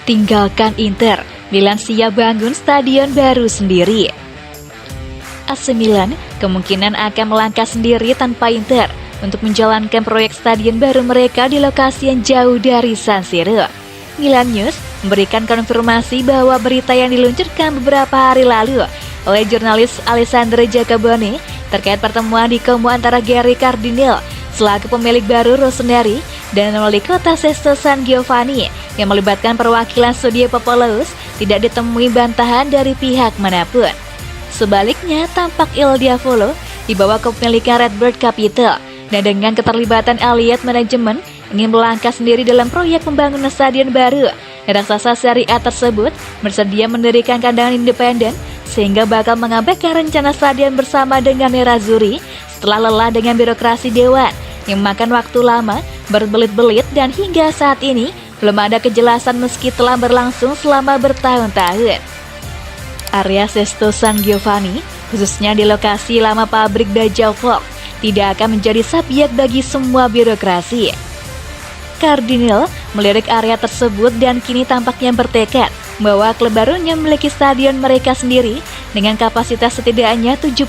Tinggalkan Inter, Milan siap bangun stadion baru sendiri. AC Milan kemungkinan akan melangkah sendiri tanpa Inter untuk menjalankan proyek stadion baru mereka di lokasi yang jauh dari San Siro. Milan News memberikan konfirmasi bahwa berita yang diluncurkan beberapa hari lalu oleh jurnalis Alessandro Jacoboni terkait pertemuan di Como antara Gary Cardinale selaku pemilik baru Rossoneri dan wali kota Sesto San Giovanni yang melibatkan perwakilan Studio Popolous tidak ditemui bantahan dari pihak manapun. Sebaliknya, tampak Il Diavolo dibawa kepemilikan Redbird Capital dan dengan keterlibatan Elliott Management ingin melangkah sendiri dalam proyek pembangunan stadion baru. Raksasa Serie A tersebut bersedia mendirikan kandang independen sehingga bakal mengabaikan rencana stadion bersama dengan Nerazzurri setelah lelah dengan birokrasi dewan yang memakan waktu lama, berbelit-belit, dan hingga saat ini belum ada kejelasan meski telah berlangsung selama bertahun-tahun. Area Sesto San Giovanni, khususnya di lokasi lama pabrik Bajau Ford, tidak akan menjadi subjek bagi semua birokrasi. Cardinale melirik area tersebut dan kini tampaknya bertekad bahwa klub barunya memiliki stadion mereka sendiri dengan kapasitas setidaknya 70.000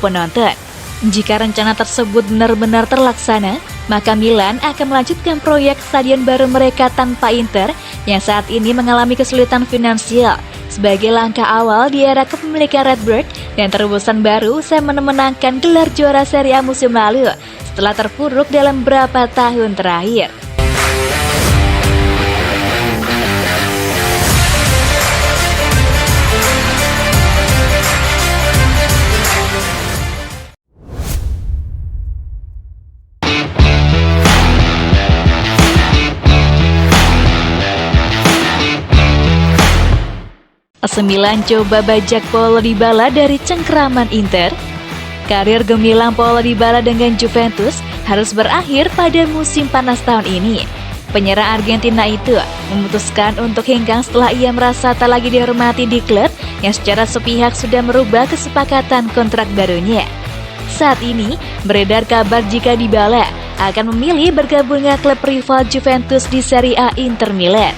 penonton. Jika rencana tersebut benar-benar terlaksana, maka Milan akan melanjutkan proyek stadion baru mereka tanpa Inter yang saat ini mengalami kesulitan finansial sebagai langkah awal di era kepemilikan Redbird dan terobosan baru usai memenangkan gelar juara Serie A musim lalu setelah terpuruk dalam beberapa tahun terakhir. AC Milan coba bajak Paulo Dybala dari cengkraman Inter. Karir gemilang Paulo Dybala dengan Juventus harus berakhir pada musim panas tahun ini. Penyerang Argentina itu memutuskan untuk hengkang setelah ia merasa tak lagi dihormati di klub yang secara sepihak sudah merubah kesepakatan kontrak barunya. Saat ini beredar kabar jika Dybala akan memilih bergabung dengan klub rival Juventus di Serie A Inter Milan.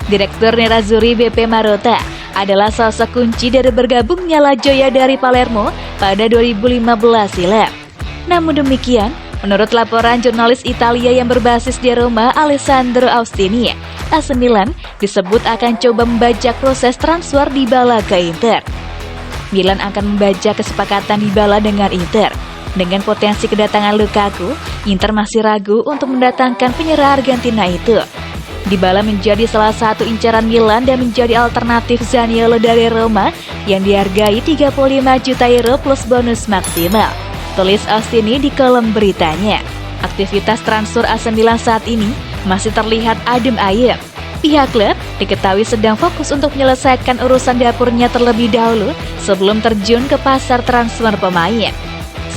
Direktur Nerazzurri BP Marotta adalah sosok kunci dari bergabungnya La Gioia dari Palermo pada 2015 silam. Namun demikian, menurut laporan jurnalis Italia yang berbasis di Roma Alessandro Austini, AC Milan disebut akan coba membajak proses transfer Dybala ke Inter. Milan akan membajak kesepakatan Dybala dengan Inter. Dengan potensi kedatangan Lukaku, Inter masih ragu untuk mendatangkan penyerang Argentina itu. Dybala menjadi salah satu incaran Milan dan menjadi alternatif Zaniolo dari Roma yang dihargai 35 juta euro plus bonus maksimal, tulis Austini di kolom beritanya. Aktivitas transfer AC Milan saat ini masih terlihat adem ayem. Pihak klub diketahui sedang fokus untuk menyelesaikan urusan dapurnya terlebih dahulu sebelum terjun ke pasar transfer pemain.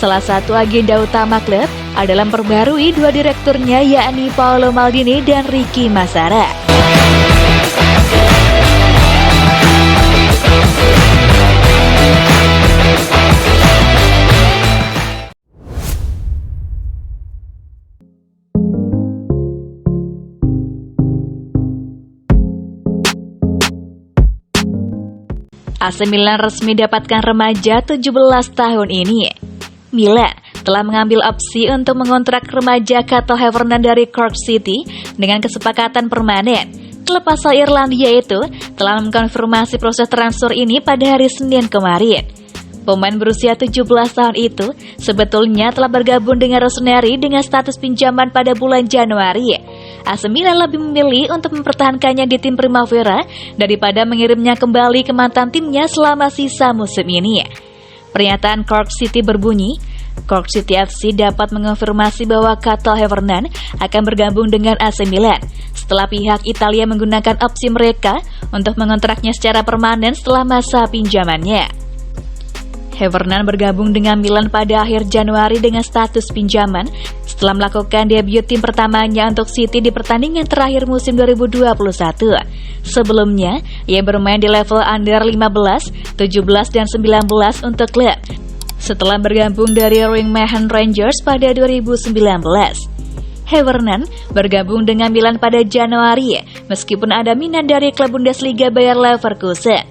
Salah satu agenda utama klub adalah memperbarui dua direkturnya yakni Paolo Maldini dan Ricky Massara. AC Milan resmi dapatkan remaja 17 tahun ini. Milan telah mengambil opsi untuk mengontrak remaja Cato Heffernan dari Cork City dengan kesepakatan permanen. Klub asal Irlandia itu telah mengkonfirmasi proses transfer ini pada hari Senin kemarin. Pemain berusia 17 tahun itu sebetulnya telah bergabung dengan Rossoneri dengan status pinjaman pada bulan Januari. AC Milan lebih memilih untuk mempertahankannya di tim Primavera daripada mengirimnya kembali ke mantan timnya selama sisa musim ini. Pernyataan Cork City berbunyi, Cork City FC dapat mengonfirmasi bahwa Cato Heffernan akan bergabung dengan AC Milan setelah pihak Italia menggunakan opsi mereka untuk mengontraknya secara permanen setelah masa pinjamannya. Heffernan bergabung dengan Milan pada akhir Januari dengan status pinjaman setelah melakukan debut tim pertamanya untuk City di pertandingan terakhir musim 2021. Sebelumnya, ia bermain di level under 15, 17, dan 19 untuk klub setelah bergabung dari Rockingham Rangers pada 2019. Havertz bergabung dengan Milan pada Januari, meskipun ada minat dari klub Bundesliga Bayer Leverkusen.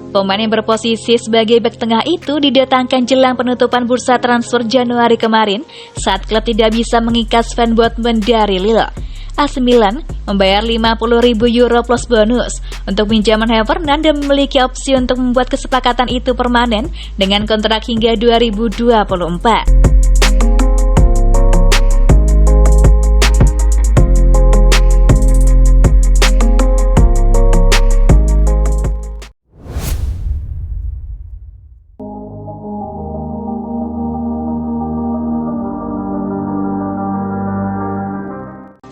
Pemain yang berposisi sebagai bek tengah itu didatangkan jelang penutupan bursa transfer Januari kemarin saat klub tidak bisa mengikat Sven Botman dari Lille. AC Milan membayar 50.000 euro plus bonus untuk pinjaman Havertz dan memiliki opsi untuk membuat kesepakatan itu permanen dengan kontrak hingga 2024.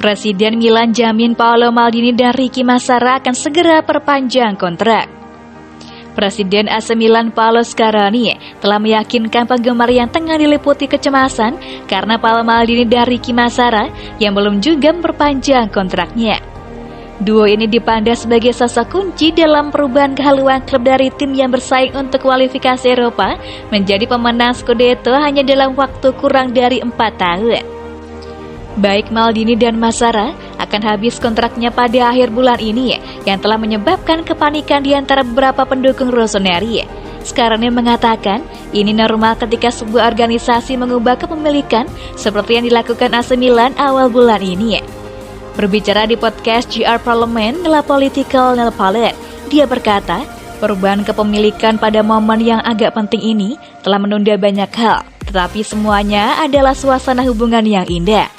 Presiden Milan jamin Paolo Maldini dan Ricky Massara akan segera perpanjang kontrak. Presiden AC Milan Paolo Scaroni telah meyakinkan penggemar yang tengah diliputi kecemasan karena Paolo Maldini dan Ricky Massara yang belum juga memperpanjang kontraknya. Duo ini dipandang sebagai sosok kunci dalam perubahan kehaluan klub dari tim yang bersaing untuk kualifikasi Eropa menjadi pemenang Scudetto hanya dalam waktu kurang dari 4 tahun. Baik Maldini dan Massara akan habis kontraknya pada akhir bulan ini yang telah menyebabkan kepanikan di antara beberapa pendukung Rossoneri. Scaroni mengatakan ini normal ketika sebuah organisasi mengubah kepemilikan seperti yang dilakukan AC Milan awal bulan ini. Berbicara di podcast GR Parlemen La Political nel Palet, dia berkata perubahan kepemilikan pada momen yang agak penting ini telah menunda banyak hal, tetapi semuanya adalah suasana hubungan yang indah.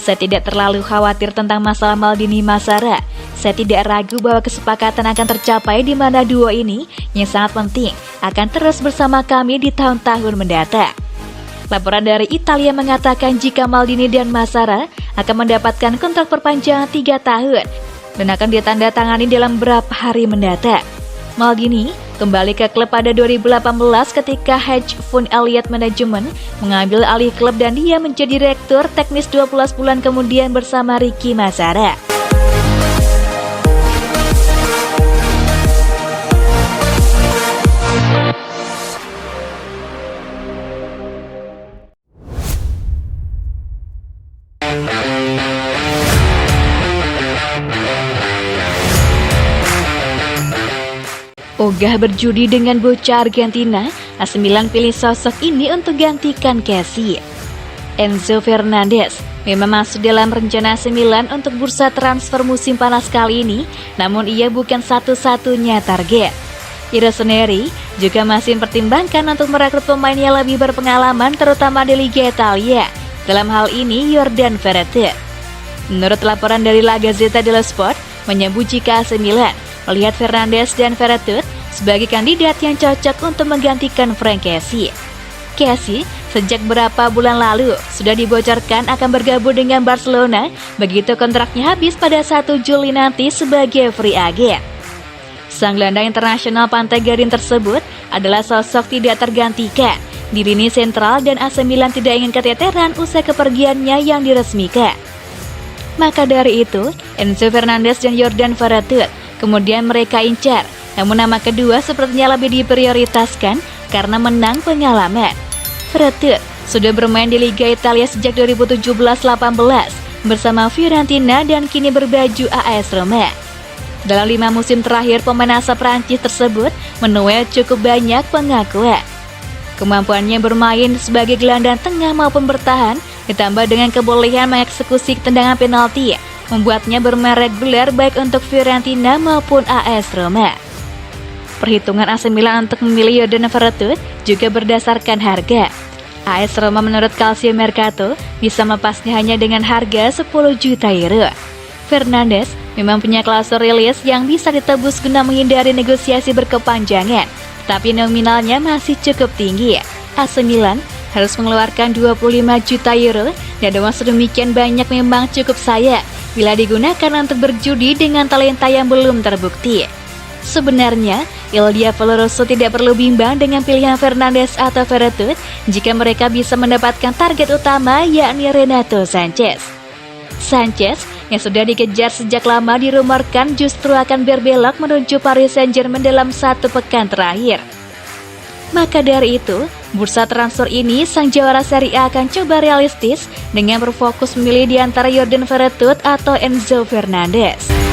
Saya tidak terlalu khawatir tentang masalah Maldini Massara. Saya tidak ragu bahwa kesepakatan akan tercapai di mana duo ini yang sangat penting akan terus bersama kami di tahun-tahun mendatang. Laporan dari Italia mengatakan jika Maldini dan Massara akan mendapatkan kontrak perpanjangan 3 tahun dan akan ditandatangani dalam beberapa hari mendatang. Maldini kembali ke klub pada 2018 ketika hedge fund Elliott Management mengambil alih klub dan dia menjadi direktur teknis 12 bulan kemudian bersama Ricky Massara. Ogah berjudi dengan bocah Argentina, AC Milan pilih sosok ini untuk gantikan Kessie. Enzo Fernandez memang masuk dalam rencana AC Milan untuk bursa transfer musim panas kali ini, namun ia bukan satu-satunya target. Rossoneri juga masih mempertimbangkan untuk merekrut pemain yang lebih berpengalaman terutama di Liga Italia. Dalam hal ini Jordan Verretou. Menurut laporan dari La Gazzetta dello Sport, menyebut jika AC Milan melihat Fernandes dan Verretou sebagai kandidat yang cocok untuk menggantikan Franck Kessie. Kessie sejak beberapa bulan lalu sudah dibocorkan akan bergabung dengan Barcelona begitu kontraknya habis pada 1 Juli nanti sebagai free agent. Sang gelandang internasional Pantai Gading tersebut adalah sosok tidak tergantikan di lini sentral dan AC Milan tidak ingin keteteran usai kepergiannya yang diresmikan. Maka dari itu, Enzo Fernandez dan Jordan Verretou kemudian mereka incar, namun nama kedua sepertinya lebih diprioritaskan karena menang pengalaman. Verretou sudah bermain di Liga Italia sejak 2017-18 bersama Fiorentina dan kini berbaju AS Roma. Dalam 5 musim terakhir, pemain asal Prancis tersebut menuai cukup banyak pengakuan. Kemampuannya bermain sebagai gelandang tengah maupun bertahan, ditambah dengan kebolehan mengeksekusi tendangan penalti, membuatnya bermain reguler baik untuk Fiorentina maupun AS Roma. Perhitungan AC Milan untuk memilih Jordan Verretou juga berdasarkan harga. AS Roma menurut Calcio Mercato bisa melepasnya hanya dengan harga 10 juta euro. Fernandes memang punya klausul rilis yang bisa ditebus guna menghindari negosiasi berkepanjangan, tapi nominalnya masih cukup tinggi. AC Milan harus mengeluarkan 25 juta euro dan dengan sedemikian banyak memang cukup sayang bila digunakan untuk berjudi dengan talenta yang belum terbukti. Sebenarnya, Il Diavolo Rosso tidak perlu bimbang dengan pilihan Fernandes atau Verretou jika mereka bisa mendapatkan target utama yakni Renato Sanchez. Sanchez yang sudah dikejar sejak lama dirumorkan justru akan berbelok menuju Paris Saint-Germain dalam 1 pekan terakhir. Maka dari itu, Bursa transfer ini, sang jawara Serie A akan coba realistis dengan berfokus memilih di antara Jordan Veretout atau Enzo Fernandez.